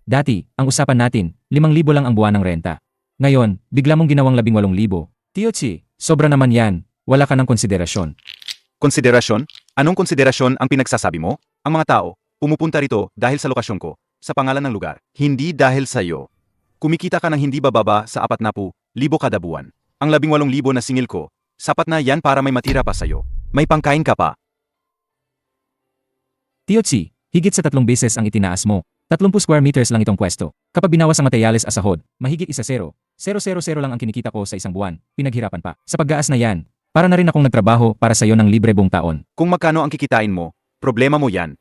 Dati, ang usapan natin, 5,000 lang ang buwan ng renta. Ngayon, bigla mong ginawang 18,000. Tiochi, sobra naman yan. Wala ka ng konsiderasyon. Konsiderasyon? Anong konsiderasyon ang pinagsasabi mo? Ang mga tao, pumupunta rito dahil sa lokasyon ko, sa pangalan ng lugar, hindi dahil sa iyo. Kumikita ka ng hindi bababa sa 40,000 kada buwan. Ang 18,000 na singil ko, sapat na yan para may matira pa sa'yo. May pangkain ka pa. Tiochi, higit sa 3 beses ang itinaas mo. 30 square meters lang itong pwesto. Kapag binawas ang materyales at sahod, mahigit 1,000. 000 lang ang kinikita ko sa isang buwan. Pinaghirapan pa. Sa paggaas na yan, para na rin akong nagtrabaho para sa iyo ng libre buong taon. Kung magkano ang kikitain mo, problema mo yan.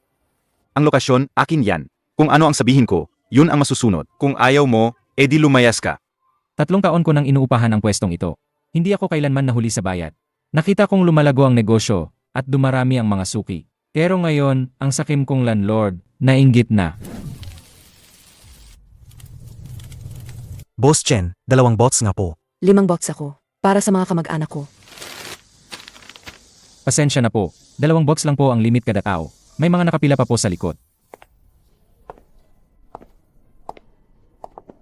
Ang lokasyon, akin yan. Kung ano ang sabihin ko, yun ang masusunod. Kung ayaw mo, edi lumayas ka. 3 taon ko nang inuupahan ang pwestong ito. Hindi ako kailanman nahuli sa bayad. Nakita kong lumalago ang negosyo at dumarami ang mga suki. Pero ngayon, ang sakim kong landlord, nainggit na. Boss Chen, 2 bots nga po. 5 box ako. Para sa mga kamag-anak ko. Pasensya na po. 2 box lang po ang limit kada tao. May mga nakapila pa po sa likod.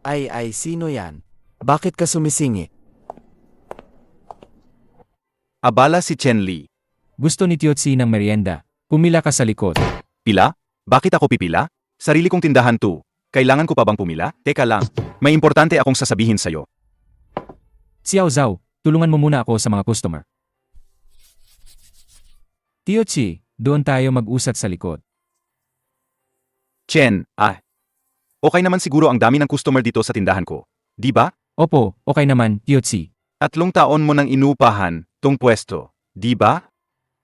Ay, sino yan? Bakit ka sumisingi? Abala si Chen Li. Gusto ni Tiotsi ng merienda. Pumila ka sa likod. Pila? Bakit ako pipila? Sarili kong tindahan to. Kailangan ko pa bang pumila? Teka lang. May importante akong sasabihin sa'yo. Xiao Zhao, tulungan mo muna ako sa mga customer. Tiochi, doon tayo mag-usat sa likod. Chen, okay naman siguro ang dami ng customer dito sa tindahan ko. Di ba? Opo, okay naman, Tiochi. 3 taon mo nang inupahan tong pwesto. Di ba?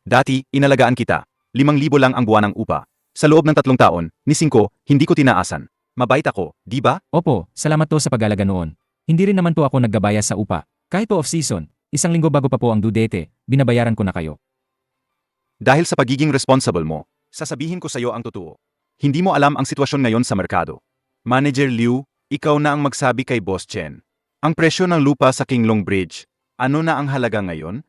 Dati, inalagaan kita. 5,000 lang ang buwan ng upa. Sa loob ng 3 taon, ni 5, hindi ko tinaasan. Mabait ako, di ba? Opo, salamat to sa pag-alaga noon. Hindi rin naman po ako naggabaya sa upa. Kahit po off-season, 1 linggo bago pa po ang due date, binabayaran ko na kayo. Dahil sa pagiging responsible mo, sasabihin ko sa'yo ang totoo. Hindi mo alam ang sitwasyon ngayon sa merkado. Manager Liu, ikaw na ang magsabi kay Boss Chen. Ang presyo ng lupa sa Kinglong Bridge, ano na ang halaga ngayon?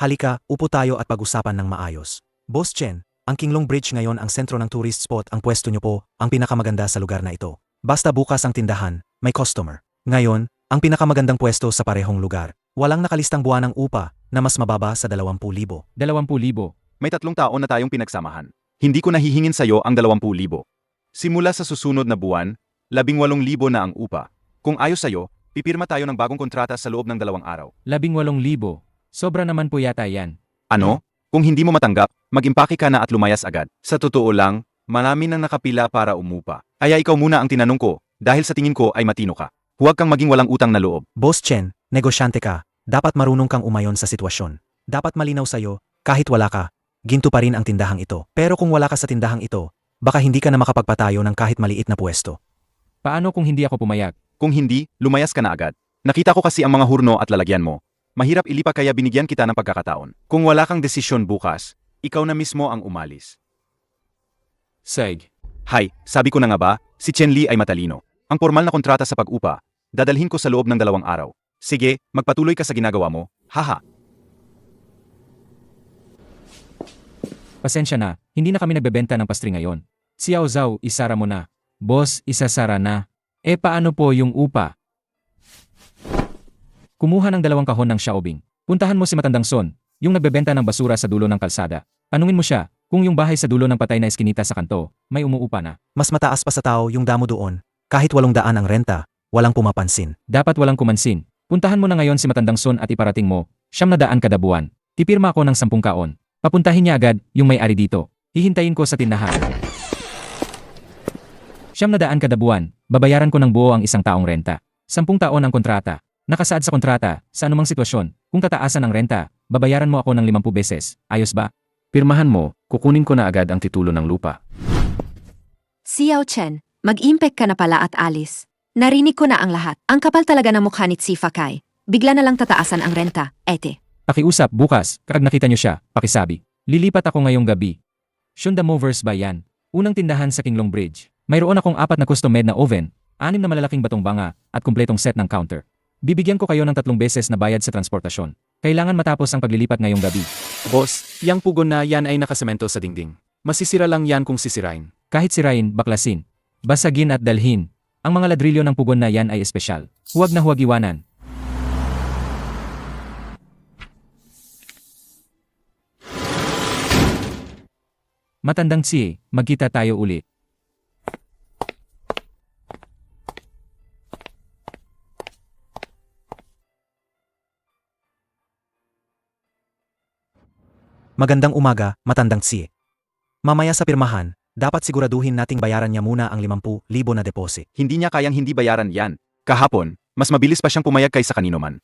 Halika, upo tayo at pag-usapan ng maayos. Boss Chen, ang Kinglong Bridge ngayon ang sentro ng tourist spot. Ang pwesto nyo po, ang pinakamaganda sa lugar na ito. Basta bukas ang tindahan, may customer. Ngayon, ang pinakamagandang pwesto sa parehong lugar. Walang nakalistang buwan ng upa na mas mababa sa 20,000. 20,000. May 3 taon na tayong pinagsamahan. Hindi ko nahihingin sa'yo ang 20,000. Simula sa susunod na buwan, 18,000 na ang upa. Kung ayos sa'yo, pipirma tayo ng bagong kontrata sa loob ng 2 araw. 18,000. Sobra naman po yata yan. Ano? Kung hindi mo matanggap, mag-impake ka na at lumayas agad. Sa totoo lang, marami nang nakapila para umupa. Kaya ikaw muna ang tinanong ko, dahil sa tingin ko ay matino ka. Huwag kang maging walang utang na loob. Boss Chen, negosyante ka. Dapat marunong kang umayon sa sitwasyon. Dapat malinaw sa'yo, kahit wala ka, ginto pa rin ang tindahang ito. Pero kung wala ka sa tindahang ito, baka hindi ka na makapagpatayo ng kahit maliit na pwesto. Paano kung hindi ako pumayag? Kung hindi, lumayas ka na agad. Nakita ko kasi ang mga hurno at lalagyan mo. Mahirap ilipa kaya binigyan kita ng pagkakataon. Kung wala kang desisyon bukas, ikaw na mismo ang umalis. Seg. Hay, sabi ko na nga ba, si Chen Li ay matalino. Ang formal na kontrata sa pag-upa, dadalhin ko sa loob ng 2 araw. Sige, magpatuloy ka sa ginagawa mo, haha. Pasensya na, hindi na kami nagbebenta ng pastry ngayon. Xiao Zhao, isara mo na. Boss, isasara na. Paano po yung upa? Kumuha ng 2 kahon ng Xiaobing. Puntahan mo si Matandang Son, yung nagbebenta ng basura sa dulo ng kalsada. Anungin mo siya, kung yung bahay sa dulo ng patay na eskinita sa kanto, may umuupa na. Mas mataas pa sa tao yung damo doon. Kahit 800 ang renta, walang pumapansin. Dapat walang kumansin. Puntahan mo na ngayon si Matandang Son at iparating mo, 900 kada buwan. Tipirma ako ng 10 kaon. Papuntahin niya agad yung may-ari dito. Hihintayin ko sa tindahan. 900 kada buwan, babayaran ko ng buo ang 1 taong renta. 10 taon ang kontrata. Nakasaad sa kontrata, sa anumang sitwasyon, kung tataasan ang renta, babayaran mo ako ng 50 beses. Ayos ba? Pirmahan mo, kukunin ko na agad ang titulo ng lupa. Xiao Chen, mag-impek ka na pala at alis. Narinig ko na ang lahat. Ang kapal talaga ng mukha ni Tsifakai. Bigla na lang tataasan ang renta, ete. Pakiusap bukas, kapag nakita niyo siya, pakisabi. Lilipat ako ngayong gabi. Shunda Movers ba yan? Unang tindahan sa Kinglong Bridge. Mayroon akong 4 na custom-made na oven, 6 na malalaking batong banga, at kumpletong set ng counter. Bibigyan ko kayo ng 3 beses na bayad sa transportasyon. Kailangan matapos ang paglilipat ngayong gabi. Boss, yang pugon na yan ay nakasemento sa dingding. Masisira lang yan kung sisirain. Kahit sirain, baklasin. Basagin at dalhin. Ang mga ladrilyo ng pugon na yan ay espesyal. Huwag na huwag iwanan. Matandang si, magkita tayo ulit. Magandang umaga, matandang si. Mamaya sa pirmahan, dapat siguraduhin nating bayaran niya muna ang 50,000 na deposit. Hindi niya kayang hindi bayaran yan. Kahapon, mas mabilis pa siyang pumayag kaysa kanino man.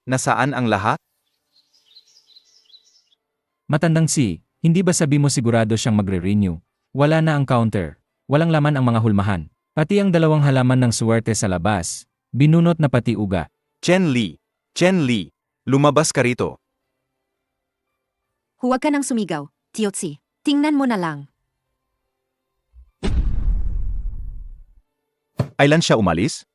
Nasaan ang lahat? Matandang si, hindi ba sabi mo sigurado siyang magre-renew? Wala na ang counter. Walang laman ang mga hulmahan. Pati ang 2 halaman ng suwerte sa labas. Binunot na pati uga. Chen Li, lumabas ka rito. Huwag ka nang sumigaw, Tiotsi. Tingnan mo na lang. Kailan siya umalis?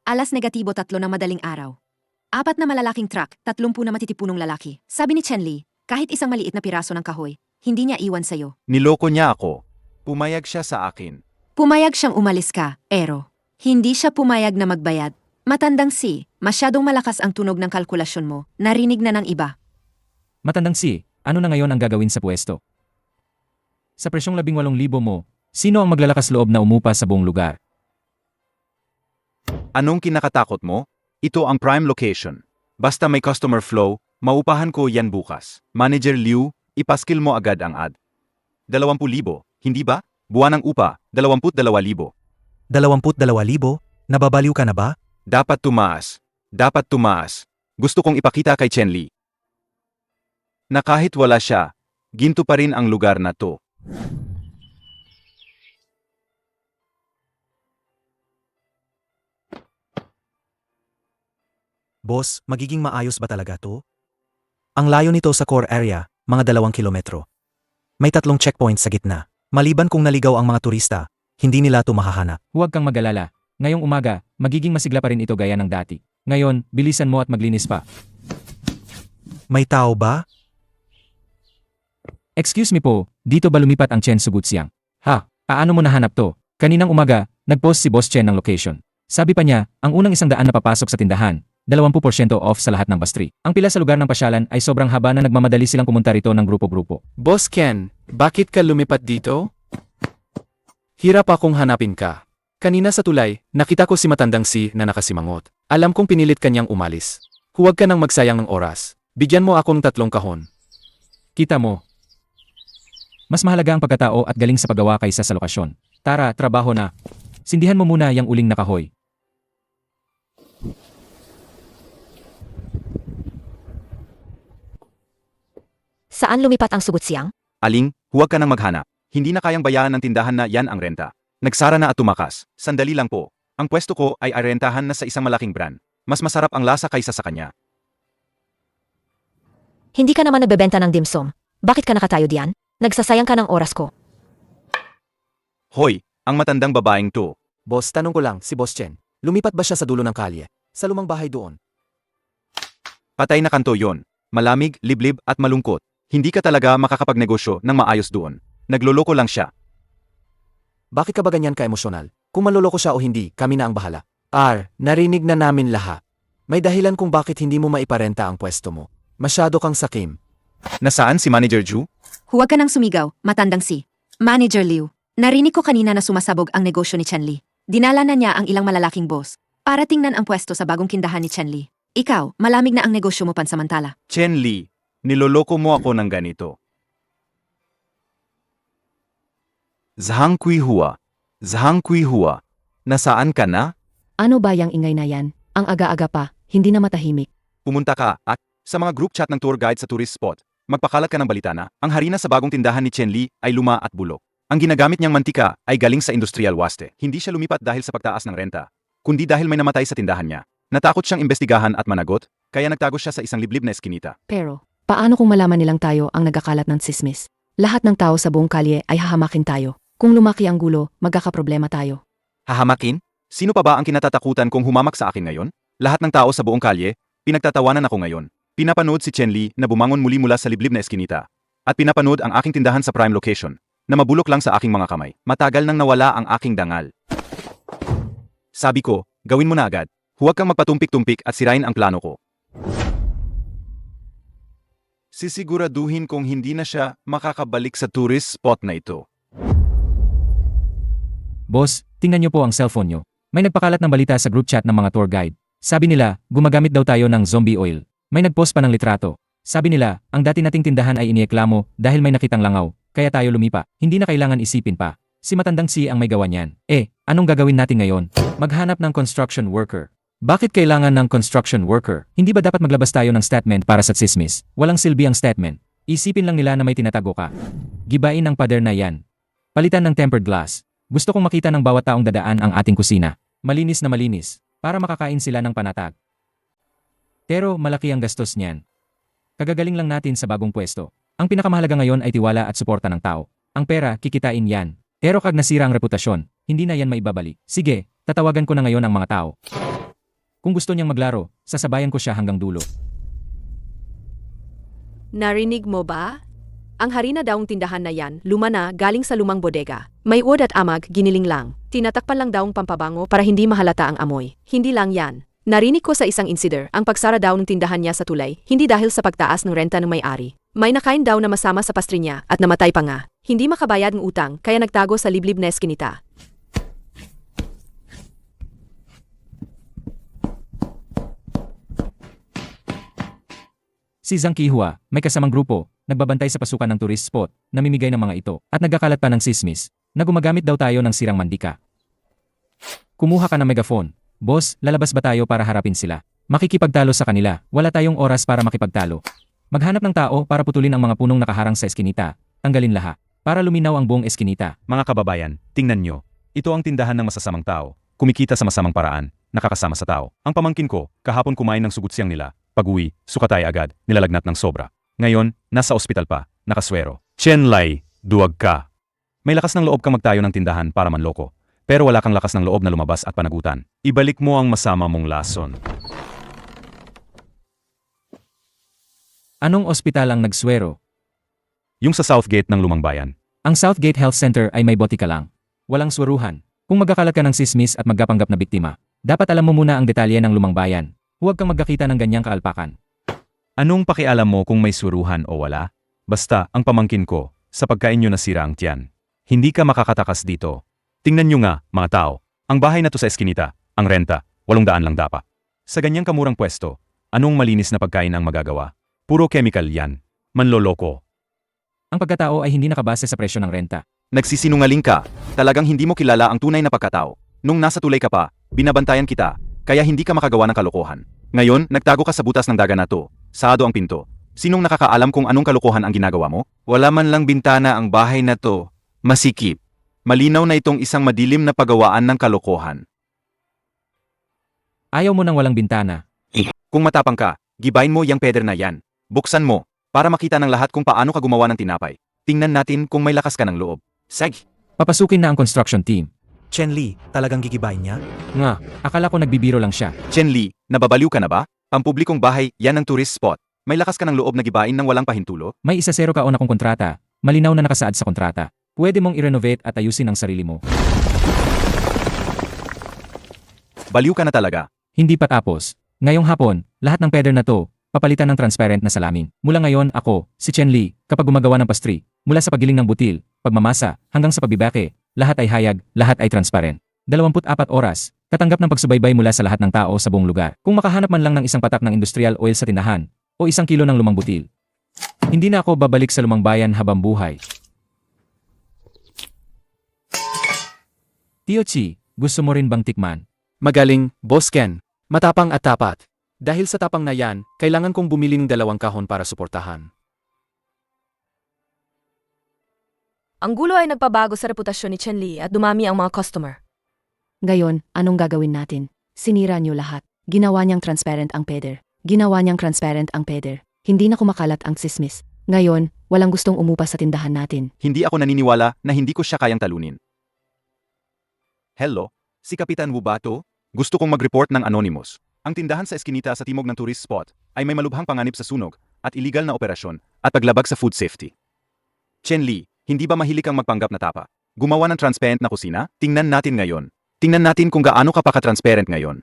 Alas negatibo 3 ng madaling araw. 4 na malalaking truck, 30 na matitipunong lalaki. Sabi ni Chen Li, kahit isang maliit na piraso ng kahoy, hindi niya iwan sa'yo. Niloko niya ako. Pumayag siya sa akin. Pumayag siyang umalis ka, Ero. Hindi siya pumayag na magbayad. Matandang si, masyadong malakas ang tunog ng kalkulasyon mo. Narinig na ng iba. Matandang si, ano na ngayon ang gagawin sa pwesto? Sa presyong 18,000 mo, sino ang maglalakas loob na umupa sa buong lugar? Anong kinakatakot mo? Ito ang prime location. Basta may customer flow, maupahan ko yan bukas. Manager Liu, ipaskil mo agad ang ad. 20,000, hindi ba? Buwan ng upa, 22,000. 22,000? Nababaliw ka na ba? Dapat tumaas. Dapat tumaas. Gusto kong ipakita kay Chen Li na kahit wala siya, ginto pa rin ang lugar na to. Boss, magiging maayos ba talaga to? Ang layo nito sa core area, mga 2 kilometro. May 3 checkpoints sa gitna. Maliban kung naligaw ang mga turista, hindi nila ito mahahanap. Huwag kang mag-alala. Ngayong umaga, magiging masigla pa rin ito gaya ng dati. Ngayon, bilisan mo at maglinis pa. May tao ba? Excuse me po, dito ba lumipat ang Chen Sugutsiang? Ha, paano mo nahanap to? Kaninang umaga, nag-post si Boss Chen ng location. Sabi pa niya, ang unang 100 na papasok sa tindahan, 20% off sa lahat ng bastri. Ang pila sa lugar ng pasyalan ay sobrang haba na nagmamadali silang pumunta rito ng grupo-grupo. Boss Ken, bakit ka lumipat dito? Hirap akong hanapin ka. Kanina sa tulay, nakita ko si matandang si na nakasimangot. Alam kong pinilit kanyang umalis. Huwag ka nang magsayang ng oras. Bigyan mo akong 3 kahon. Kita mo. Mas mahalaga ang pagkatao at galing sa paggawa kaysa sa lokasyon. Tara, trabaho na. Sindihan mo muna yung uling na kahoy. Saan lumipat ang Sugutsiang? Aling, huwag ka nang maghanap. Hindi na kayang bayaran ng tindahan na yan ang renta. Nagsara na at tumakas. Sandali lang po. Ang pwesto ko ay arentahan na sa isang malaking brand. Mas masarap ang lasa kaysa sa kanya. Hindi ka naman nagbebenta ng dimsum. Bakit ka nakatayo diyan? Nagsasayang ka ng oras ko. Hoy, ang matandang babaeng to. Boss, tanong ko lang, si Boss Chen, lumipat ba siya sa dulo ng kalye? Sa lumang bahay doon? Patay na kanto yon. Malamig, liblib at malungkot. Hindi ka talaga makakapagnegosyo ng maayos doon. Nagloloko lang siya. Bakit ka ba ganyan ka-emosyonal? Kung manloloko siya o hindi, kami na ang bahala. Narinig na namin lahat. May dahilan kung bakit hindi mo maiparenta ang pwesto mo. Masyado kang sakim. Nasaan si Manager Ju? Huwag ka nang sumigaw, matandang si. Manager Liu, narinig ko kanina na sumasabog ang negosyo ni Chen Li. Dinala na niya ang ilang malalaking boss para tingnan ang pwesto sa bagong kindahan ni Chen Li. Ikaw, malamig na ang negosyo mo pansamantala. Chen Li, niloloko mo ako ng ganito. Zhang Kuihua. Zhang Kuihua. Nasaan ka na? Ano ba yang ingay na yan? Ang aga-aga pa, hindi na matahimik. Pumunta ka at sa mga group chat ng tour guide sa tourist spot. Magpakalat ka ng balita na ang harina sa bagong tindahan ni Chen Li ay luma at bulok. Ang ginagamit niyang mantika ay galing sa industrial waste. Hindi siya lumipat dahil sa pagtaas ng renta, kundi dahil may namatay sa tindahan niya. Natakot siyang imbestigahan at managot, kaya nagtago siya sa isang liblib na eskinita. Pero, paano kung malaman nilang tayo ang nagkakalat ng sismis? Lahat ng tao sa buong kalye ay hahamakin tayo. Kung lumaki ang gulo, magkakaproblema tayo. Hahamakin? Sino pa ba ang kinatatakutan kung humamak sa akin ngayon? Lahat ng tao sa buong kalye, pinagtatawanan ako ngayon. Pinapanood si Chen Li na bumangon muli mula sa liblib na eskinita. at pinapanood ang aking tindahan sa prime location, na mabulok lang sa aking mga kamay. Matagal nang nawala ang aking dangal. Sabi ko, gawin mo na agad. Huwag kang magpatumpik-tumpik at sirain ang plano ko. Sisiguraduhin kong hindi na siya makakabalik sa tourist spot na ito. Boss, tingnan niyo po ang cellphone niyo. May nagpakalat ng balita sa group chat ng mga tour guide. Sabi nila, gumagamit daw tayo ng zombie oil. May nagpost pa ng litrato. Sabi nila, ang dati nating tindahan ay inireklamo dahil may nakitang langaw, kaya tayo lumipa. Hindi na kailangan isipin pa. Si matandang si ang may gawa niyan. Anong gagawin natin ngayon? Maghanap ng construction worker. Bakit kailangan ng construction worker? Hindi ba dapat maglabas tayo ng statement para sa tsismis? Walang silbi ang statement. Isipin lang nila na may tinatago ka. Gibain ang pader na yan. Palitan ng tempered glass. Gusto kong makita ng bawat taong dadaan ang ating kusina. Malinis na malinis, para makakain sila ng panatag. Pero malaki ang gastos niyan. Kagagaling lang natin sa bagong pwesto. Ang pinakamahalaga ngayon ay tiwala at suporta ng tao. Ang pera, kikitain yan. Pero kag nasira ang reputasyon, hindi na yan maibabalik. Sige, tatawagan ko na ngayon ang mga tao. Kung gusto niyang maglaro, sasabayan ko siya hanggang dulo. Narinig mo ba? Ang harina daong tindahan na yan, luma na, galing sa lumang bodega. May uod at amag, giniling lang. Tinatakpan lang daong pampabango para hindi mahalata ang amoy. Hindi lang yan. Narinig ko sa isang insider, ang pagsara daw ng tindahan niya sa tulay, hindi dahil sa pagtaas ng renta ng may-ari. May nakain daw na masama sa pastry niya at namatay pa nga. Hindi makabayad ng utang, kaya nagtago sa liblib na eskinita. Si Zhang Kihua, may kasamang grupo, nagbabantay sa pasukan ng tourist spot, namimigay ng mga ito, at nagkakalat pa ng sismis, na gumagamit daw tayo ng sirang mandika. Kumuha ka ng megaphone. Boss, lalabas ba tayo para harapin sila? Makikipagtalo sa kanila, wala tayong oras para makipagtalo. Maghanap ng tao para putulin ang mga punong nakaharang sa eskinita, tanggalin lahat, para luminaw ang buong eskinita. Mga kababayan, tingnan nyo. Ito ang tindahan ng masasamang tao. Kumikita sa masamang paraan, nakakasama sa tao. Ang pamangkin ko, kahapon kumain ng sugutsiyang nila. Pag-uwi, sukatay agad, nilalagnat ng sobra. Ngayon, nasa ospital pa, nakaswero. Chen Lai, duwag ka. May lakas ng loob kang magtayo ng tindahan para manloko. Pero wala kang lakas ng loob na lumabas at panagutan. Ibalik mo ang masama mong lason. Anong ospital ang nagswero? Yung sa Southgate ng Lumang Bayan. Ang Southgate Health Center ay may botika lang. Walang swaruhan. Kung magkakalat ka ng sismis at magkapanggap na biktima, dapat alam mo muna ang detalye ng Lumang Bayan. Huwag kang magkakita ng ganyang kaalpakan. Anong pakialam mo kung may suruhan o wala? Basta, ang pamangkin ko, sa pagkain nyo nasira ang tiyan. Hindi ka makakatakas dito. Tingnan nyo nga, mga tao. Ang bahay na to sa eskinita, ang renta, 800 lang dapat. Sa ganyang kamurang pwesto, anong malinis na pagkain ang magagawa? Puro chemical yan. Manloloko. Ang pagkatao ay hindi nakabase sa presyo ng renta. Nagsisinungaling ka. Talagang hindi mo kilala ang tunay na pagkatao. Nung nasa tulay ka pa, binabantayan kita, kaya hindi ka makagawa ng kalokohan. Ngayon, nagtago ka sa butas ng daga na to. Sarado ang pinto. Sinong nakakaalam kung anong kalokohan ang ginagawa mo? Wala man lang bintana ang bahay na to. Masikip. Malinaw na itong isang madilim na pagawaan ng kalokohan. Ayaw mo nang walang bintana. Kung matapang ka, gibain mo yang peder na yan. Buksan mo, para makita ng lahat kung paano ka gumawa ng tinapay. Tingnan natin kung may lakas ka ng loob. Sag! Papasukin na ang construction team. Chen Li, talagang gigibayin niya? Nga, akala ko nagbibiro lang siya. Chen Li, nababaliw ka na ba? Ang publikong bahay, yan ang tourist spot. May lakas ka ng loob na gibain ng walang pahintulo? May 1-0 ka o na kong kontrata. Malinaw na nakasaad sa kontrata. Pwede mong i-renovate at ayusin ang sarili mo. Baliw ka na talaga. Hindi pa tapos. Ngayong hapon, lahat ng peder na to, papalitan ng transparent na salamin. Mula ngayon, ako, si Chen Li, kapag gumagawa ng pastry, mula sa pagiling ng butil, pagmamasa, hanggang sa pagbibake, lahat ay hayag, lahat ay transparent. 24 oras, katanggap ng pagsubaybay mula sa lahat ng tao sa buong lugar. Kung makahanap man lang ng isang patak ng industrial oil sa tindahan, o 1 kilo ng lumang butil, hindi na ako babalik sa lumang bayan habang buhay. Tio Chi, gusto mo rin bang tikman? Magaling, Boss Ken. Matapang at tapat. Dahil sa tapang na yan, kailangan kong bumili ng 2 kahon para suportahan. Ang gulo ay nagpabago sa reputasyon ni Chen Li at dumami ang mga customer. Ngayon, anong gagawin natin? Sinira niyo lahat. Ginawa niyang transparent ang peder. Ginawa niyang transparent ang peder. Hindi na kumakalat ang sismis. Ngayon, walang gustong umupa sa tindahan natin. Hindi ako naniniwala na hindi ko siya kayang talunin. Hello, si Kapitan Wu ba to? Gusto kong mag-report ng Anonymous. Ang tindahan sa eskinita sa timog ng tourist spot ay may malubhang panganib sa sunog at illegal na operasyon at paglabag sa food safety. Chen Li, hindi ba mahilig kang magpanggap na tapa? Gumawa ng transparent na kusina? Tingnan natin ngayon. Tingnan natin kung gaano ka pa ka-transparent ngayon.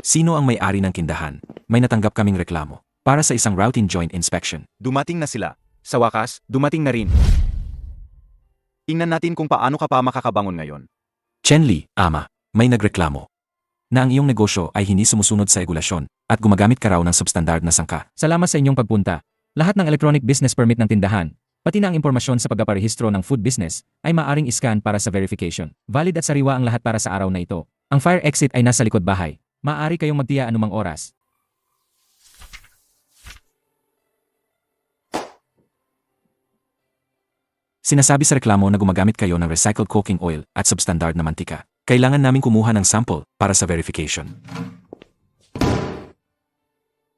Sino ang may-ari ng tindahan? May natanggap kaming reklamo para sa isang routine joint inspection. Dumating na sila. Sa wakas, dumating na rin. Tingnan natin kung paano ka pa makakabangon ngayon. Chen Li, ama, may nagreklamo na ang iyong negosyo ay hindi sumusunod sa regulasyon at gumagamit ka raw ng substandard na sangka. Salamat sa inyong pagpunta. Lahat ng electronic business permit ng tindahan, pati na ang impormasyon sa pagpaparehistro ng food business, ay maaring iskan para sa verification. Valid at sariwa ang lahat para sa araw na ito. Ang fire exit ay nasa likod bahay. Maaari kayong magtiya anumang oras. Sinasabi sa reklamo na gumagamit kayo ng recycled cooking oil at substandard na mantika. Kailangan namin kumuha ng sample para sa verification.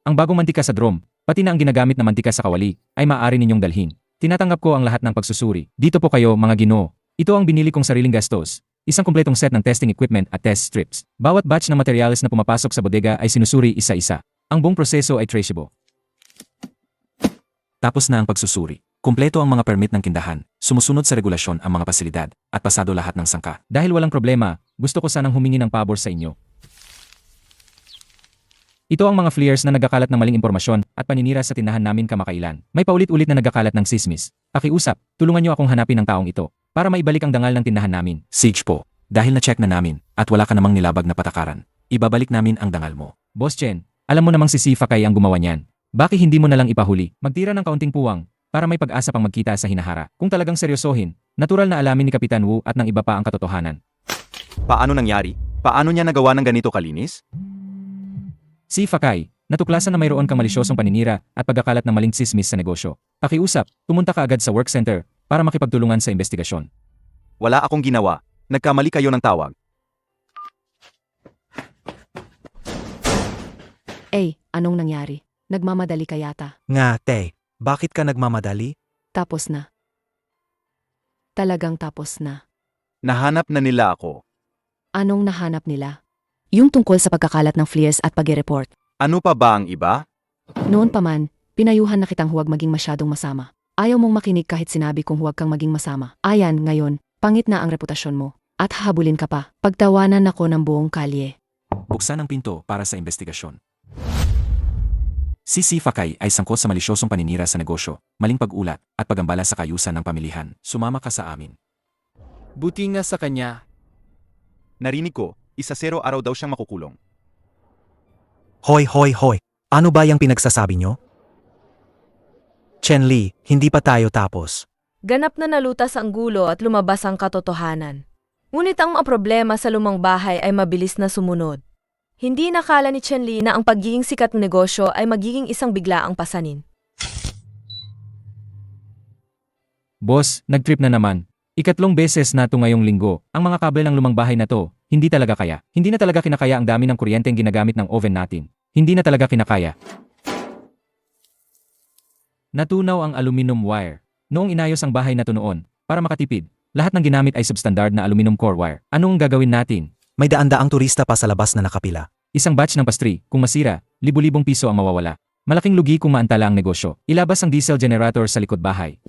Ang bagong mantika sa drum, pati na ang ginagamit na mantika sa kawali, ay maaari ninyong dalhin. Tinatanggap ko ang lahat ng pagsusuri. Dito po kayo, mga Ginoo. Ito ang binili kong sariling gastos. Isang kumpletong set ng testing equipment at test strips. Bawat batch ng materyales na pumapasok sa bodega ay sinusuri isa-isa. Ang buong proseso ay traceable. Tapos na ang pagsusuri. Kumpleto ang mga permit ng tindahan, sumusunod sa regulasyon ang mga pasilidad, at pasado lahat ng sangka. Dahil walang problema, gusto ko sanang humingi ng pabor sa inyo. Ito ang mga fleers na nagkakalat ng maling impormasyon at paninira sa tindahan namin kamakailan. May paulit-ulit na nagkakalat ng sismis. Pakiusap, tulungan niyo akong hanapin ang taong ito para maibalik ang dangal ng tindahan namin. Siege po, dahil na-check na namin at wala ka namang nilabag na patakaran, ibabalik namin ang dangal mo. Boss Chen, alam mo namang si Sifa Kai ang gumawa niyan. Bakit hindi mo na lang ipahuli? Magtira ng kaunting puwang para may pag-asa pang magkita sa hinahara. Kung talagang seryosohin, natural na alamin ni Kapitan Wu at ng iba pa ang katotohanan. Paano nangyari? Paano niya nagawa ng ganito kalinis? Si Fakay, natuklasan na mayroon kang malisyosong paninira at pagkakalat ng maling tsismis sa negosyo. Pakiusap, pumunta ka agad sa work center para makipagtulungan sa investigasyon. Wala akong ginawa. Nagkamali kayo ng tawag. Anong nangyari? Nagmamadali ka yata. Nga, te, bakit ka nagmamadali? Tapos na. Talagang tapos na. Nahanap na nila ako. Anong nahanap nila? Yung tungkol sa pagkakalat ng fleers at pag-report. Ano pa ba ang iba? Noon pa man, pinayuhan na kitang huwag maging masyadong masama. Ayaw mong makinig kahit sinabi kong huwag kang maging masama. Ayan, ngayon, pangit na ang reputasyon mo. At hahabulin ka pa. Pagtawanan ako ng buong kalye. Buksan ang pinto para sa investigasyon. Si Fakay ay sangkot sa malisyosong paninira sa negosyo, maling pag-ulat, at pagambala sa kayusan ng pamilihan. Sumama ka sa amin. Buti nga sa kanya. Narinig ko, 1-0 araw daw siyang makukulong. Hoy, hoy, hoy. Ano ba yung pinagsasabi nyo? Chen Li, hindi pa tayo tapos. Ganap na nalutas ang gulo at lumabas ang katotohanan. Ngunit ang mga problema sa lumang bahay ay mabilis na sumunod. Hindi nakala ni Chen Li na ang pagiging sikat ng negosyo ay magiging isang biglaang pasanin. Boss, nag-trip na naman. Ikatlong beses na ito ngayong linggo. Ang mga kabel ng lumang bahay na to, hindi talaga kaya. Hindi na talaga kinakaya ang dami ng kuryenteng ginagamit ng oven natin. Hindi na talaga kinakaya. Natunaw ang aluminum wire. Noong inayos ang bahay na to noon, para makatipid, lahat ng ginamit ay substandard na aluminum core wire. Anong gagawin natin? May daan-daang turista pa sa labas na nakapila. Isang batch ng pastry, kung masira, libu-libong piso ang mawawala. Malaking lugi kung maantala ang negosyo. Ilabas ang diesel generator sa likod bahay.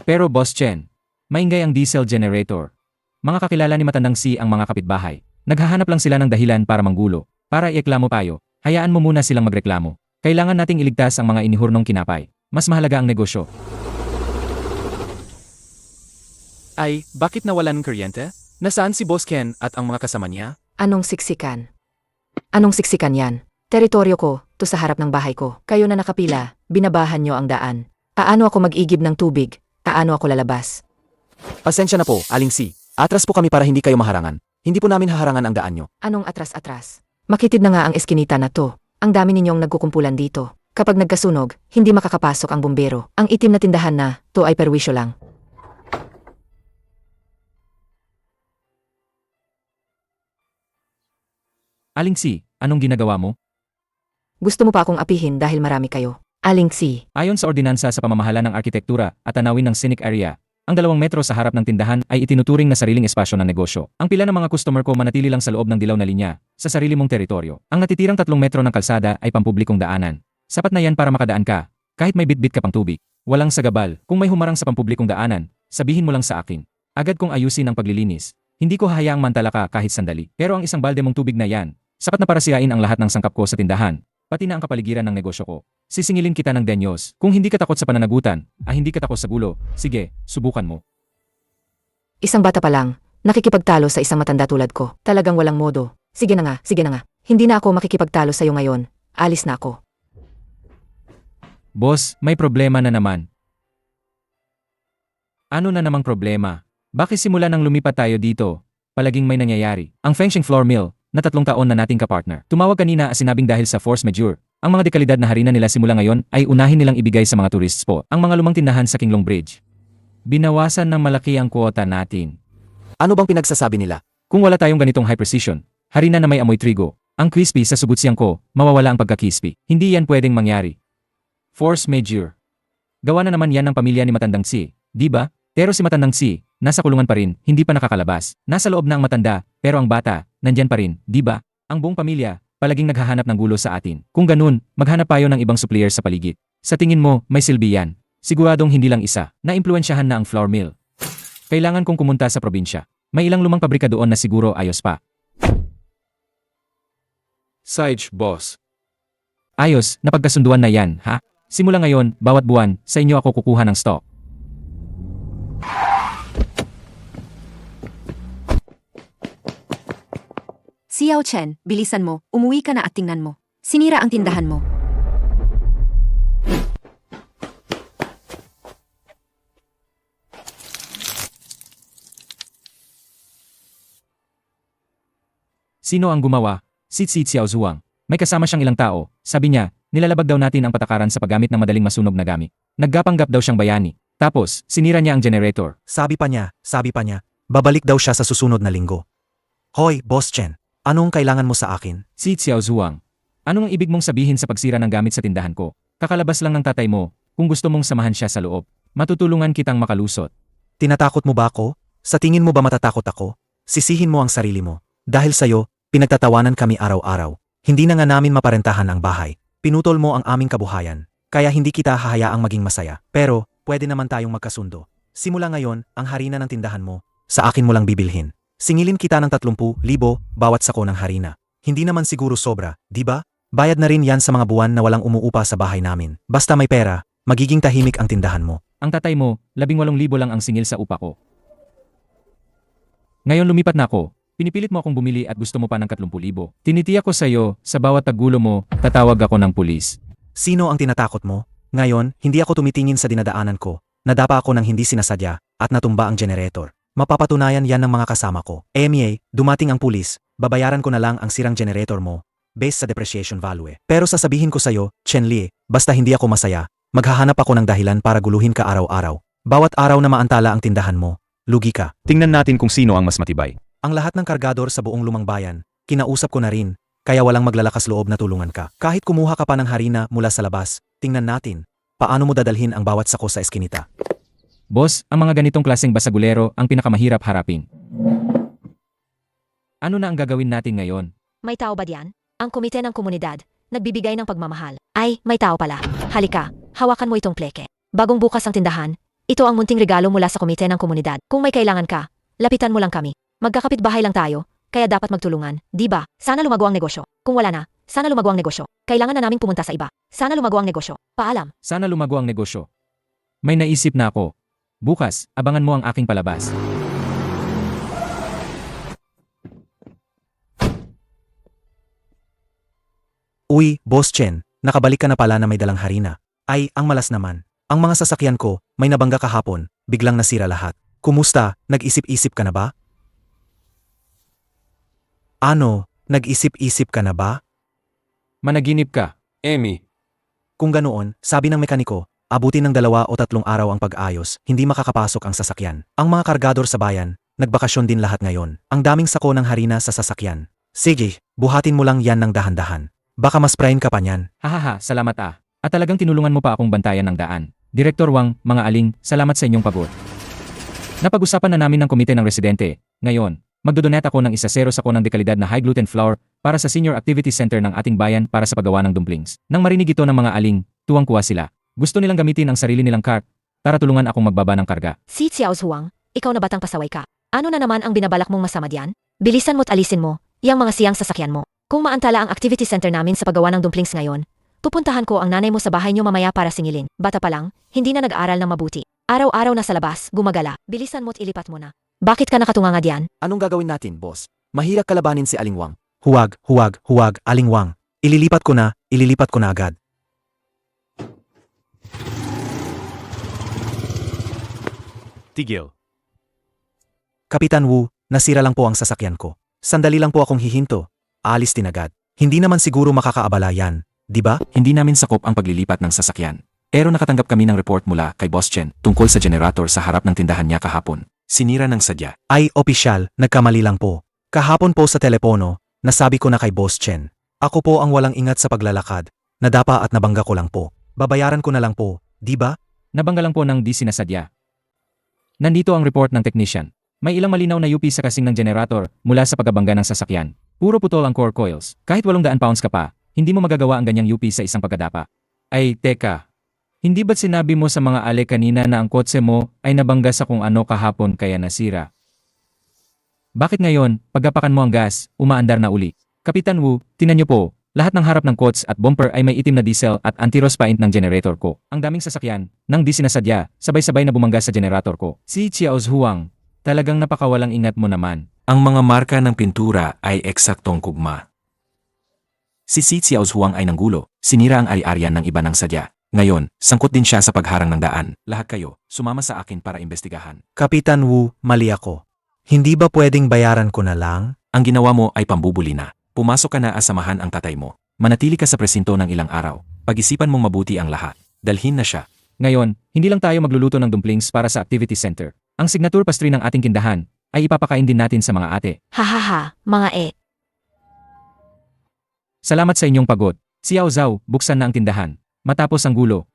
Pero Boss Chen, maingay ang diesel generator. Mga kakilala ni Matandang Si ang mga kapitbahay. Naghahanap lang sila ng dahilan para manggulo. Para ieklamo tayo, hayaan mo muna silang magreklamo. Kailangan nating iligtas ang mga inihurnong kinapay. Mas mahalaga ang negosyo. Ay, bakit nawalan ng kuryente? Nasaan si Boss Ken at ang mga kasama niya? Anong siksikan? Anong siksikan yan? Teritoryo ko, to sa harap ng bahay ko. Kayo na nakapila, binabahan nyo ang daan. Paano ako mag-igib ng tubig? Paano ako lalabas? Pasensya na po, Aling Si. Atras po kami para hindi kayo maharangan. Hindi po namin haharangan ang daan nyo. Anong atras-atras? Makitid na nga ang eskinita na to. Ang dami ninyong nagkukumpulan dito. Kapag nagkasunog, hindi makakapasok ang bumbero. Ang itim na tindahan na, to ay perwisyo lang. Aling Si, anong ginagawa mo? Gusto mo pa akong apihin dahil marami kayo. Aling Si. Ayon sa ordinansa sa pamamahala ng arkitektura at tanawin ng scenic area, ang 2 metro sa harap ng tindahan ay itinuturing na sariling espasyo ng negosyo. Ang pila ng mga customer ko manatili lang sa loob ng dilaw na linya, sa sarili mong teritoryo. Ang natitirang 3 metro ng kalsada ay pampublikong daanan. Sapat na yan para makadaan ka. Kahit may bitbit ka pang tubig. Walang sagabal. Kung may humarang sa pampublikong daanan, sabihin mo lang sa akin. Agad kong ayusin ang paglilinis. Hindi ko hahayaang mantala ka kahit sandali. Pero ang isang balde mong tubig na yan, sapat na para siyain ang lahat ng sangkap ko sa tindahan. Pati na ang kapaligiran ng negosyo ko. Sisingilin kita ng denyos. Kung hindi ka takot sa pananagutan, hindi ka takot sa gulo, sige, subukan mo. Isang bata pa lang, nakikipagtalo sa isang matanda tulad ko. Talagang walang modo. Sige na nga, sige na nga. Hindi na ako makikipagtalo sa'yo ngayon. Alis na ako. Boss, may problema na naman. Ano na namang problema? Bakit simula nang lumipat tayo dito, palaging may nangyayari? Ang Fengsheng Flour Mill, na 3 taon na nating kapartner. Tumawag kanina sinabing dahil sa force majeure, ang mga dekalidad na harina nila simula ngayon ay unahin nilang ibigay sa mga tourist spot. Ang mga lumang tindahan sa Kinglong Bridge. Binawasan ng malaki ang kwota natin. Ano bang pinagsasabi nila? Kung wala tayong ganitong high precision, harina na may amoy trigo, ang crispy sa sugutsiyang ko, mawawala ang pagka-crispy. Hindi yan pwedeng mangyari. Force majeure. Gawa na naman yan ng pamilya ni Matandang Si, di ba? Pero si Matandang Si, nasa kulungan pa rin, hindi pa nakakalabas. Nasa loob na ang matanda, pero ang bata, nandyan pa rin, di ba? Ang buong pamilya, palaging naghahanap ng gulo sa atin. Kung ganun, maghanap tayo ng ibang supplier sa paligid. Sa tingin mo, may silbi yan. Siguradong hindi lang isa, na-impluensyahan na ang flour mill. Kailangan kong kumunta sa probinsya. May ilang lumang pabrika doon na siguro ayos pa. Sage, boss. Ayos, napagkasunduan na yan, ha? Simula ngayon, bawat buwan, sa inyo ako kukuha ng stock. Xiao Chen, bilisan mo, umuwi ka na at tingnan mo. Sinira ang tindahan mo. Sino ang gumawa? Si Xiao Zhuang. May kasama siyang ilang tao. Sabi niya, nilalabag daw natin ang patakaran sa paggamit ng madaling masunog na gamit. Naggapanggap daw siyang bayani. Tapos, sinira niya ang generator. Sabi pa niya, babalik daw siya sa susunod na linggo. Hoy, Boss Chen, anong kailangan mo sa akin? Si Xiao Zhuang. Anong ang ibig mong sabihin sa pagsira ng gamit sa tindahan ko? Kakalabas lang ng tatay mo. Kung gusto mong samahan siya sa loob, matutulungan kitang makalusot. Tinatakot mo ba ako? Sa tingin mo ba matatakot ako? Sisihin mo ang sarili mo. Dahil sa'yo, pinagtatawanan kami araw-araw. Hindi na nga namin maparentahan ang bahay. Pinutol mo ang aming kabuhayan. Kaya hindi kita hahayaang maging masaya. Pero, pwede naman tayong magkasundo. Simula ngayon, ang harina ng tindahan mo, sa akin mo lang bibilhin. Singilin kita ng 30,000 bawat sako ng harina. Hindi naman siguro sobra, di ba? Bayad na rin yan sa mga buwan na walang umuupa sa bahay namin. Basta may pera, magiging tahimik ang tindahan mo. Ang tatay mo, 18,000 lang ang singil sa upa ko. Ngayon lumipat na ako. Pinipilit mo akong bumili at gusto mo pa ng 30,000. Tinitiyak ko sa'yo, sa bawat taggulo mo, tatawag ako ng pulis. Sino ang tinatakot mo? Ngayon, hindi ako tumitingin sa dinadaanan ko. Nadapa ako ng hindi sinasadya at natumba ang generator. Mapapatunayan yan ng mga kasama ko. EMA, dumating ang pulis, babayaran ko na lang ang sirang generator mo, based sa depreciation value. Pero sasabihin ko sa'yo, Chen Li, basta hindi ako masaya, maghahanap ako ng dahilan para guluhin ka araw-araw. Bawat araw na maantala ang tindahan mo, lugi ka. Tingnan natin kung sino ang mas matibay. Ang lahat ng kargador sa buong lumang bayan, kinausap ko na rin, kaya walang maglalakas loob na tulungan ka. Kahit kumuha ka pa ng harina mula sa labas, tingnan natin, paano mo dadalhin ang bawat sako sa eskinita. Boss, ang mga ganitong klaseng basagulero ang pinakamahirap harapin. Ano na ang gagawin natin ngayon? May tao ba diyan? Ang komite ng komunidad, nagbibigay ng pagmamahal. Ay, may tao pala. Halika, hawakan mo itong pleke. Bagong bukas ang tindahan, ito ang munting regalo mula sa komite ng komunidad. Kung may kailangan ka, lapitan mo lang kami. Magkakapitbahay lang tayo, kaya dapat magtulungan, di ba? Sana lumago ang negosyo. Kung wala na, sana lumago ang negosyo. Kailangan na naming pumunta sa iba. Sana lumago ang negosyo. Paalam. Sana lumago ang negosyo. May naisip na ako. Bukas, abangan mo ang aking palabas. Uy, Boss Chen, nakabalik ka na pala na may dalang harina. Ay, ang malas naman. Ang mga sasakyan ko, may nabangga kahapon, biglang nasira lahat. Kumusta, nag-isip-isip ka na ba? Ano, nag-isip-isip ka na ba? Managinip ka. Emmy, Kung ganoon, sabi ng mekaniko, abutin ng 2 o 3 araw ang pag-ayos, hindi makakapasok ang sasakyan. Ang mga kargador sa bayan, nagbakasyon din lahat ngayon. Ang daming sako ng harina sa sasakyan. Sige, buhatin mo lang yan ng dahan-dahan. Baka mas prain ka pa niyan. Hahaha, salamat ah. At talagang tinulungan mo pa akong bantayan ng daan. Direktor Wang, mga aling, salamat sa inyong pagod. Napag-usapan na namin ng komite ng residente. Ngayon, Magdodonate ako ng 1 sako ng dekalidad na high gluten flour para sa Senior Activity Center ng ating bayan para sa paggawa ng dumplings. Nang marinig ito ng mga aling, tuwang-kuwa sila. Gusto nilang gamitin ang sarili nilang cart. Tara tulungan akong magbaba ng karga. Si Xiao Zhuang, ikaw na batang pasaway ka. Ano na naman ang binabalak mong masama diyan? Bilisan mo't alisin mo, yang mga siyang sasakyan mo. Kung maantala ang activity center namin sa paggawa ng dumplings ngayon, pupuntahan ko ang nanay mo sa bahay niyo mamaya para singilin. Bata pa lang, hindi na nag-aaral ng mabuti. Araw-araw na sa labas, gumagala. Bilisan mo't ilipat mo na. Bakit ka nakatunganga diyan? Anong gagawin natin, boss? Mahirap kalabanin si Aling Wang. Huwag, Aling Wang. Ililipat ko na agad. Tigil. Kapitan Wu, nasira lang po ang sasakyan ko. Sandali lang po akong hihinto. Aalis din agad. Hindi naman siguro makakaabala yan, di ba? Hindi namin sakop ang paglilipat ng sasakyan. Pero nakatanggap kami ng report mula kay Boss Chen tungkol sa generator sa harap ng tindahan niya kahapon. Sinira ng sadya. Ay, opisyal, nagkamali lang po. Kahapon po sa telepono, nasabi ko na kay Boss Chen. Ako po ang walang ingat sa paglalakad. Nadapa at nabangga ko lang po. Babayaran ko na lang po, di ba? Nabangga lang po ng di sinasadya. Nandito ang report ng technician. May ilang malinaw na UP sa kasing ng generator mula sa pagkabangga ng sasakyan. Puro putol ang core coils. Kahit 800 pounds ka pa, hindi mo magagawa ang ganyang UP sa isang pagkadapa. Ay, teka. Hindi ba't sinabi mo sa mga ale kanina na ang kotse mo ay nabangga sa kung ano kahapon kaya nasira? Bakit ngayon, pagkapakan mo ang gas, umaandar na uli? Kapitan Wu, tinan niyo po, lahat ng harap ng kots at bumper ay may itim na diesel at anti-rust paint ng generator ko. Ang daming sasakyan, nang di sinasadya, sabay-sabay na bumangga sa generator ko. Si Xiao Zhuang, talagang napakawalang ingat mo naman. Ang mga marka ng pintura ay eksaktong kugma. Si Xiao Zhuang ay nanggulo, sinira ang ari-arian ng iba ng sadya. Ngayon, sangkot din siya sa pagharang ng daan. Lahat kayo, sumama sa akin para imbestigahan. Kapitan Wu, mali ako. Hindi ba pwedeng bayaran ko na lang? Ang ginawa mo ay pambubuli na. Pumasok ka na asamahan ang tatay mo. Manatili ka sa presinto ng ilang araw. Pag-isipan mong mabuti ang lahat. Dalhin na siya. Ngayon, hindi lang tayo magluluto ng dumplings para sa activity center. Ang signature pastry ng ating tindahan ay ipapakain din natin sa mga ate. Hahaha, mga Salamat sa inyong pagod. Xiao Zhao, buksan na ang tindahan. Matapos ang gulo.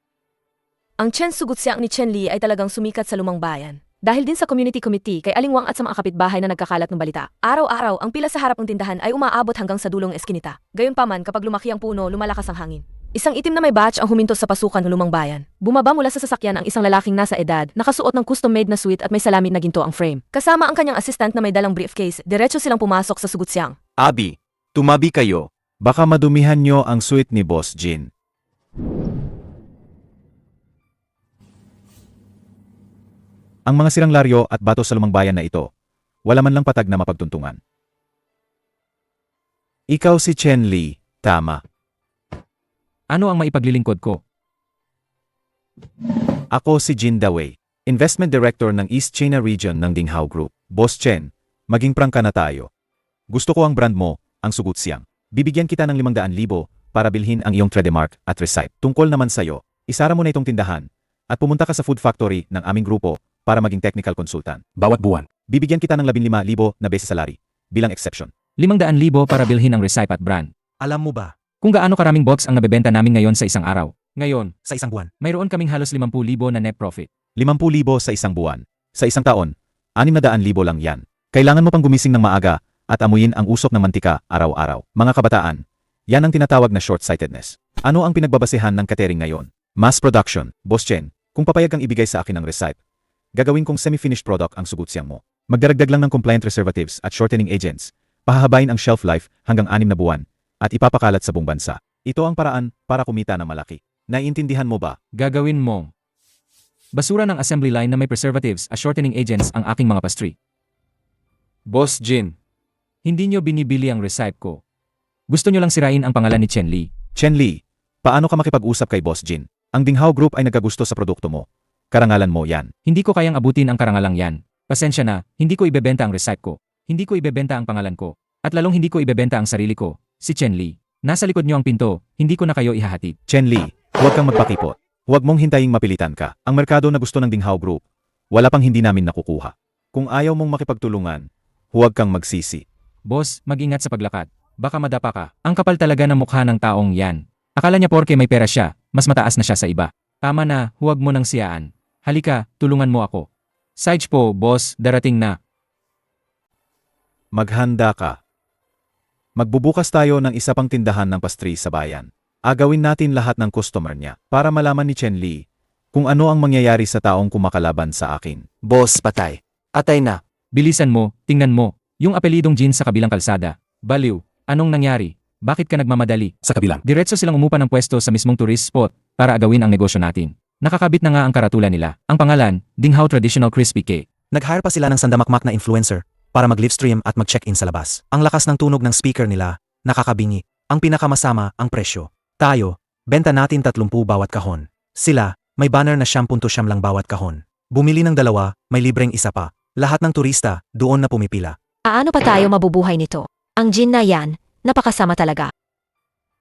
Ang Chen Sugutsiang ni Chen Li ay talagang sumikat sa lumang bayan. Dahil din sa community committee kay Aling Wang at sa mga kapitbahay na nagkakalat ng balita. Araw-araw, ang pila sa harap ng tindahan ay umaabot hanggang sa dulong eskinita. Gayunpaman, kapag lumaki ang puno, lumalakas ang hangin. Isang itim na may batch ang huminto sa pasukan ng lumang bayan. Bumaba mula sa sasakyan ang isang lalaking nasa edad, nakasuot ng custom-made na suit at may salamin na ginto ang frame. Kasama ang kanyang assistant na may dalang briefcase, diretso silang pumasok sa Sugutsiang. Abi, tumabi kayo. Baka madumihan nyo ang suite ni Boss Jin. Ang mga sirang laryo at bato sa lumang bayan na ito, wala man lang patag na mapagtuntungan. Ikaw si Chen Li, tama. Ano ang maipaglilingkod ko? Ako si Jin Dawei, Investment Director ng East China Region ng Dinghao Group. Boss Chen, maging prangka na tayo. Gusto ko ang brand mo, ang Sugutsiang. Bibigyan kita ng 500,000 para bilhin ang iyong trademark at receipt. Tungkol naman sa'yo, isara mo na itong tindahan at pumunta ka sa food factory ng aming grupo para maging technical consultant. Bawat buwan. Bibigyan kita ng 15,000 na base salary bilang exception. 500,000 para bilhin ang receipt at brand. Alam mo ba, Kung gaano karaming box ang nabebenta namin ngayon sa isang araw. Ngayon, sa isang buwan, mayroon kaming halos 50,000 na net profit. 50,000 sa isang buwan. Sa isang taon, 600,000 lang yan. Kailangan mo pang gumising ng maaga at amuyin ang usok ng mantika araw-araw. Mga kabataan, yan ang tinatawag na short-sightedness. Ano ang pinagbabasehan ng catering ngayon? Mass production. Boss Chen, kung papayag kang ibigay sa akin ang receipt, gagawin kong semi-finished product ang Sugutsiang mo. Magdaragdag lang ng compliant preservatives at shortening agents. Pahahabain ang shelf life hanggang 6 na buwan at ipapakalat sa buong bansa. Ito ang paraan para kumita ng malaki. Naiintindihan mo ba? Gagawin mo. Basura ng assembly line na may preservatives at shortening agents ang aking mga pastry. Boss Jin, hindi nyo binibili ang receipt ko. Gusto nyo lang sirain ang pangalan ni Chen Li. Chen Li, paano ka makipag-usap kay Boss Jin? Ang Dinghao Group ay nagkagusto sa produkto mo. Karangalan mo yan. Hindi ko kayang abutin ang karangalang yan. Pasensya na, hindi ko ibebenta ang receipt ko. Hindi ko ibebenta ang pangalan ko. At lalong hindi ko ibebenta ang sarili ko, si Chen Li. Nasa likod nyo ang pinto, hindi ko na kayo ihahatid. Chen Li, huwag kang magpakipot. Huwag mong hintaying mapilitan ka. Ang merkado na gusto ng Dinghao Group, wala pang hindi namin nakukuha. Kung ayaw mong makipagtulungan, huwag kang magsisi. Boss, mag-ingat sa paglakad. Baka madapa ka. Ang kapal talaga ng mukha ng taong yan. Akala niya porke may pera siya, mas mataas na siya sa iba. Tama na, huwag mo nang siyaan. Halika, tulungan mo ako. Sage po, boss, darating na. Maghanda ka. Magbubukas tayo ng isa pang tindahan ng pastry sa bayan. Agawin natin lahat ng customer niya para malaman ni Chen Li kung ano ang mangyayari sa taong kumakalaban sa akin. Boss, patay. Atay na. Bilisan mo, tingnan mo, yung apelidong Jin sa kabilang kalsada. Baliw, anong nangyari? Bakit ka nagmamadali? Sa kabilang. Diretso silang umupa ng pwesto sa mismong tourist spot para agawin ang negosyo natin. Nakakabit na nga ang karatula nila. Ang pangalan, Dinghao Traditional Crispy Cake. Nag-hire pa sila ng sandamakmak na influencer para mag-livestream at mag-check-in sa labas. Ang lakas ng tunog ng speaker nila, nakakabingi. Ang pinakamasama, ang presyo. Tayo, benta natin 30 bawat kahon. Sila, may banner na 10.9 lang bawat kahon. Bumili ng 2, may libreng isa pa. Lahat ng turista, doon na pumipila. Paano pa tayo mabubuhay nito? Ang gin na yan, napakasama talaga.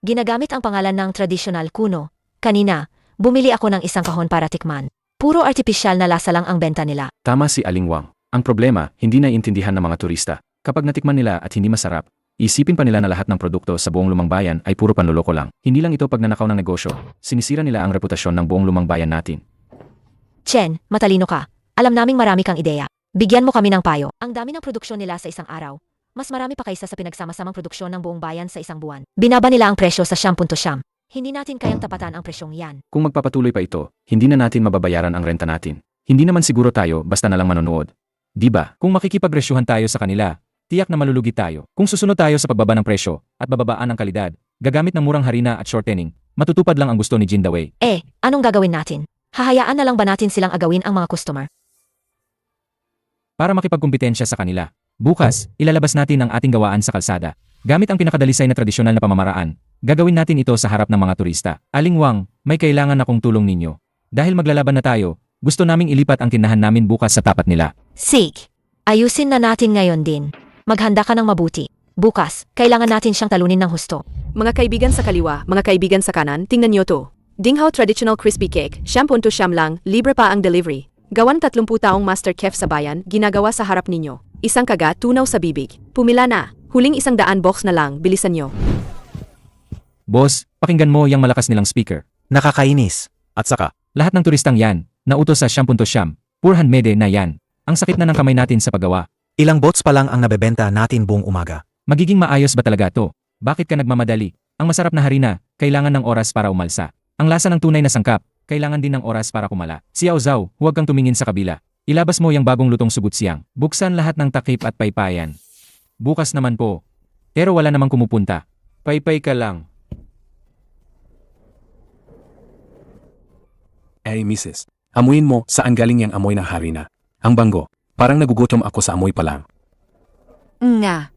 Ginagamit ang pangalan ng traditional kuno. Kanina, bumili ako ng 1 kahon para tikman. Puro artipisyal na lasa lang ang benta nila. Tama si Aling Wang. Ang problema, hindi naiintindihan ng mga turista. Kapag natikman nila at hindi masarap, isipin pa nila na lahat ng produkto sa buong lumang bayan ay puro panloloko lang. Hindi lang ito pagnanakaw ng negosyo, sinisira nila ang reputasyon ng buong lumang bayan natin. Chen, matalino ka. Alam naming marami kang ideya. Bigyan mo kami ng payo. Ang dami ng produksyon nila sa isang araw. Mas marami pa kaysa sa pinagsama-samang produksyon ng buong bayan sa isang buwan. Binaba nila ang presyo sa 10.9. Hindi natin kayang tapatan ang presyong yan. Kung magpapatuloy pa ito, hindi na natin mababayaran ang renta natin. Hindi naman siguro tayo basta na lang manonood. Diba? Kung makikipagresyuhan tayo sa kanila, tiyak na malulugi tayo. Kung susunod tayo sa pagbaba ng presyo at bababaan ng kalidad, gagamit ng murang harina at shortening, matutupad lang ang gusto ni Jin Dawei. Anong gagawin natin? Hahayaan na lang ba natin silang agawin ang mga customer? Para makipagkumpetensya sa kanila, bukas, ilalabas natin ang ating gawaan sa kalsada. Gamit ang pinakadalisay na tradisyonal na pamamaraan, gagawin natin ito sa harap ng mga turista. Aling Wang, may kailangan akong tulong ninyo. Dahil maglalaban na tayo, gusto naming ilipat ang tindahan namin bukas sa tapat nila. Sig, ayusin na natin ngayon din. Maghanda ka ng mabuti. Bukas, kailangan natin siyang talunin ng husto. Mga kaibigan sa kaliwa, mga kaibigan sa kanan, tingnan niyo to. Dinghao Traditional Crispy Cake, 10.9 lang, libre pa ang delivery. Gawan 30 taong master chef sa bayan, ginagawa sa harap ninyo. Isang kagat, tunaw sa bibig. Pumila na. Huling 100 box na lang, bilisan nyo. Boss, pakinggan mo yung malakas nilang speaker. Nakakainis. At saka, Lahat ng turistang yan, nautos sa 10.9, purhan mede na yan. Ang sakit na ng kamay natin sa paggawa. Ilang bots pa lang ang nabebenta natin buong umaga. Magiging maayos ba talaga to? Bakit ka nagmamadali? Ang masarap na harina, kailangan ng oras para umalsa. Ang lasa ng tunay na sangkap, kailangan din ng oras para kumala. Xiao Zhao, huwag kang tumingin sa kabila. Ilabas mo yung bagong lutong sugut siyang. Buksan lahat ng takip at paypayan. Bukas naman po. Pero wala namang kumupunta. Paypay ka lang. Mrs. Amuin mo saan galing yung amoy ng harina. Ang bango. Parang nagugutom ako sa amoy pa lang. Nga.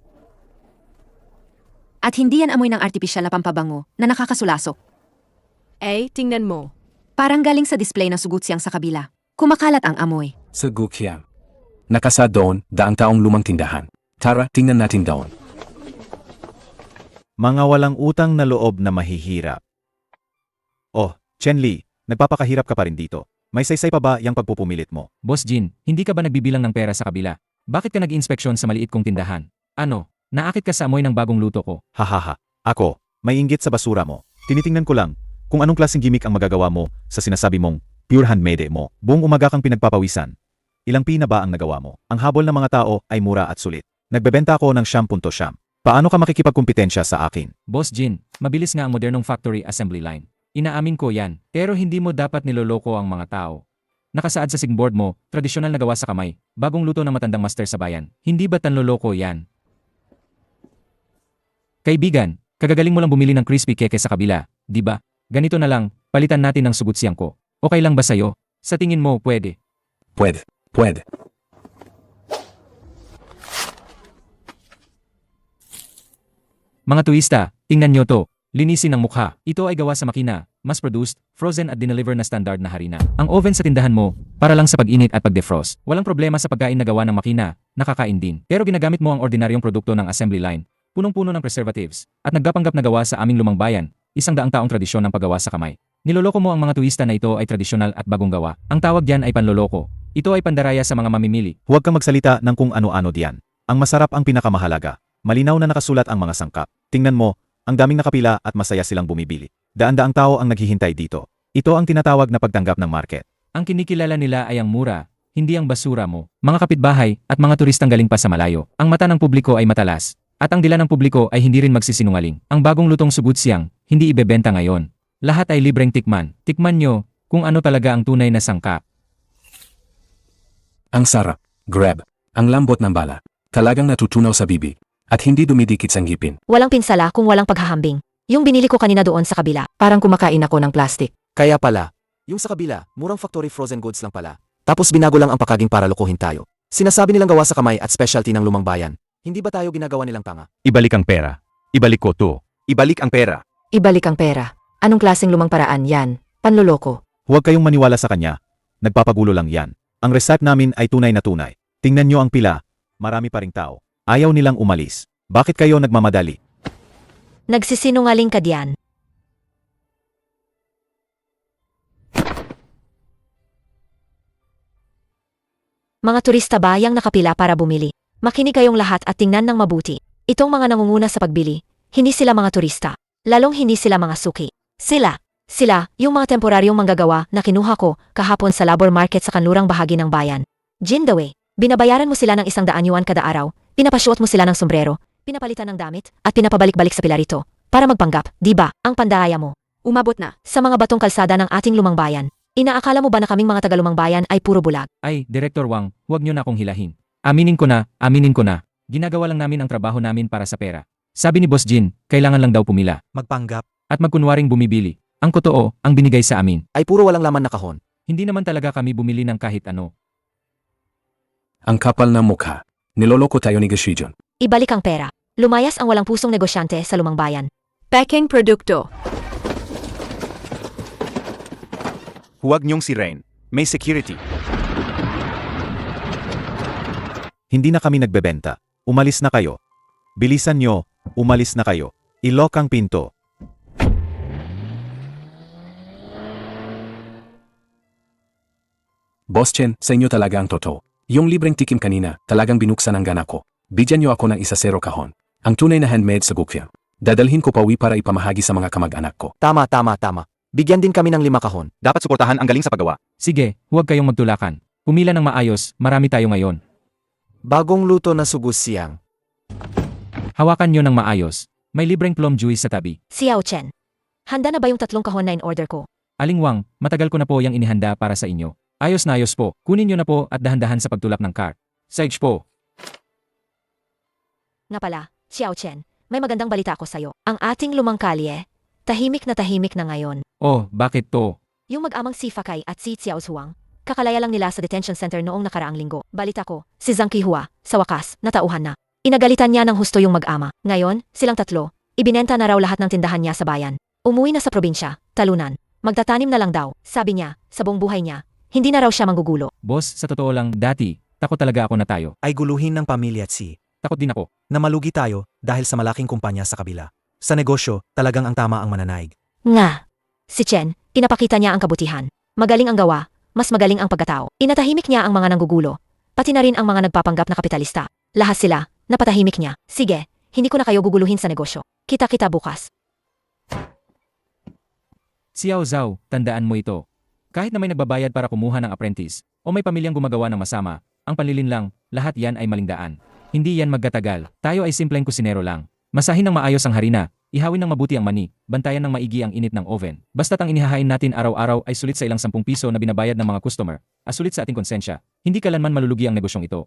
At hindi yan amoy ng artipisyal na pampabango na nakakasulasok. Tingnan mo. Parang galing sa display ng sugut siyang sa kabila. Kumakalat ang amoy. Sa gukyang. Nakasa doon, daang taong lumang tindahan. Tara, tingnan natin doon. mga walang utang na loob na mahihirap. Oh, Chen Li, nagpapakahirap ka pa rin dito. May saysay pa ba yung pagpupumilit mo? Boss Jin, hindi ka ba nagbibilang ng pera sa kabila? Bakit ka nag-inspeksyon sa maliit kong tindahan? Ano, naakit ka sa amoy ng bagong luto ko? Hahaha, ako, may inggit sa basura mo. Tinitingnan ko lang kung anong klaseng gimmick ang magagawa mo sa sinasabi mong pure handmade mo. Buong umaga kang pinagpapawisan. Ilang pina ba ang nagawa mo? Ang habol ng mga tao ay mura at sulit. Nagbebenta ako ng 10.9. Paano ka makikipagkumpetensya sa akin? Boss Jin, mabilis nga ang modernong factory assembly line. Inaamin ko yan, pero hindi mo dapat niloloko ang mga tao. Nakasaad sa sigboard mo, tradisyonal na gawa sa kamay, bagong luto ng matandang master sa bayan. Hindi ba tanloloko yan? Kaibigan, kagagaling mo lang bumili ng crispy cake sa kabila, di ba? Ganito na lang, palitan natin ng sugut siyang ko. Okay lang ba sa'yo? Sa tingin mo, pwede. Pwede. Mga tuista, tingnan nyo to. Linisin ang mukha. Ito ay gawa sa makina, mass-produced, frozen at dineliver na standard na harina. Ang oven sa tindahan mo, para lang sa pag-init at pag-defrost. Walang problema sa pagkain na gawa ng makina, nakakain din. Pero ginagamit mo ang ordinaryong produkto ng assembly line, punong-puno ng preservatives, at nagpapanggap na gawa sa aming lumang bayan, 100 taong tradisyon ng paggawa sa kamay. Niloloko mo ang mga tuista na ito ay tradisyonal at bagong gawa. Ang tawag diyan ay panloloko. Ito ay pandaraya sa mga mamimili. Huwag kang magsalita ng kung ano-ano diyan. Ang masarap ang pinakamahalaga. Malinaw na nakasulat ang mga sangkap. Tingnan mo, ang daming nakapila at masaya silang bumibili. Daan-daang tao ang naghihintay dito. Ito ang tinatawag na pagtanggap ng market. Ang kinikilala nila ay ang mura, hindi ang basura mo. Mga kapitbahay at mga turistang galing pa sa malayo. Ang mata ng publiko ay matalas. At ang dila ng publiko ay hindi rin magsisinungaling. Ang bagong lutong sugutsiyang, hindi ibebenta ngayon. Lahat ay libreng tikman. Tikman nyo kung ano talaga ang tunay na sangkap. Ang sarap. Grab. Ang lambot ng bala. Talagang natutunaw sa bibig. At hindi dumidikit sa ngipin. Walang pinsala kung walang paghahambing. Yung binili ko kanina doon sa kabila. Parang kumakain ako ng plastic. Kaya pala, yung sa kabila, murang factory frozen goods lang pala. Tapos binago lang ang pakaging para lokohin tayo. Sinasabi nilang gawa sa kamay at specialty ng lumang bayan. Hindi ba tayo ginagawa nilang tanga? Ibalik ang pera. Ibalik ko to. Ibalik ang pera. Ibalik ang pera. Anong klaseng lumang paraan yan? Panloloko. Huwag kayong maniwala sa kanya. Nagpapagulo lang yan. Ang receipt namin ay tunay na tunay. Tingnan nyo ang pila. Marami pa ring tao. Ayaw nilang umalis. Bakit kayo nagmamadali? Nagsisinungaling ka diyan. Mga turista ba yang nakapila para bumili? Makinig kayong lahat at tingnan ng mabuti. Itong mga nangunguna sa pagbili, hindi sila mga turista. Lalong hindi sila mga suki. Sila, yung mga temporaryong manggagawa na kinuha ko kahapon sa labor market sa kanlurang bahagi ng bayan. Jindawe, binabayaran mo sila ng 100 yuan kada araw, pinapasyuot mo sila ng sombrero, pinapalitan ng damit, at pinapabalik-balik sa pilarito. Para magpanggap, di ba, ang pandaya mo. Umabot na. Sa mga batong kalsada ng ating lumang bayan. Inaakala mo ba na kaming mga taga-lumang bayan ay puro bulag? Ay, Director Wang, huwag nyo na akong hilahin. Aminin ko na. Ginagawa lang namin ang trabaho namin para sa pera. Sabi ni Boss Jin, kailangan lang daw pumila. Magpanggap. At magkunwaring bumibili. Ang totoo, ang binigay sa amin. Ay puro walang laman na kahon. Hindi naman talaga kami bumili ng kahit ano. Ang kapal ng mukha. Niloloko tayo ni Gashijon. Ibalik ang pera. Lumayas ang walang pusong negosyante sa lumang bayan. Peking produkto. Huwag niyong sirain. May security. Hindi na kami nagbebenta. Umalis na kayo. Bilisan nyo. Umalis na kayo. Ilok ang pinto. Boss Chen, sa inyo talaga ang totoo. Yung libreng tikim kanina, talagang binuksan ang gana ko. Bigyan niyo ako ng 1 kahon. Ang tunay na handmade sa Gukya. Dadalhin ko pauwi para ipamahagi sa mga kamag-anak ko. Tama. Bigyan din kami ng 5 kahon. Dapat suportahan ang galing sa paggawa. Sige, huwag kayong magtulakan. Pumila ng maayos, marami tayo ngayon. Bagong luto na sugusyang. Hawakan nyo ng maayos. May libreng plum juice sa tabi. Xiao Chen. Handa na ba yung 3 kahon na in-order ko? Aling Wang, matagal ko na po yung inihanda para sa inyo. Ayos na ayos po. Kunin nyo na po at dahan-dahan sa pagtulak ng cart. Sage po. Nga pala, Xiao Chen, may magandang balita ako sa'yo. Ang ating lumang kalye, tahimik na ngayon. Oh, bakit to? Yung mag-amang si Fakay at si Xiao Zhuang, kakalaya lang nila sa detention center noong nakaraang linggo. Balita ko, si Zhang Qihua, sa wakas, natauhan na. Inagalitan niya ng husto yung mag-ama. Ngayon, silang tatlo, ibinenta na raw lahat ng tindahan niya sa bayan. Umuwi na sa probinsya, talunan. Magtatanim na lang daw, sabi niya, sa buong buhay niya. Hindi na raw siya manggugulo. Boss, sa totoo lang, dati, takot talaga ako na tayo. Ay guluhin ng pamilya at si. Takot din ako. Na malugi tayo dahil sa malaking kumpanya sa kabila. Sa negosyo, talagang ang tama ang mananaig. Nga. Si Chen, pinapakita niya ang kabutihan. Magaling ang gawa, mas magaling ang pagkatao. Inatahimik niya ang mga nanggugulo. Pati na rin ang mga nagpapanggap na kapitalista. Lahat sila, napatahimik niya. Sige, hindi ko na kayo guguluhin sa negosyo. Kita-kita bukas. Xiao Zhao, tandaan mo ito. Kahit na may nagbabayad para kumuha ng apprentice, o may pamilyang gumagawa ng masama, ang panlilinlang, lahat yan ay maling daan. Hindi yan magtatagal. Tayo ay simpleng kusinero lang. Masahin ng maayos ang harina, ihawin ng mabuti ang mani, bantayan ng maigi ang init ng oven. Basta't ang inihahain natin araw-araw ay sulit sa ilang 10 piso na binabayad ng mga customer, at sulit sa ating konsensya. Hindi kailanman malulugi ang negosyong ito.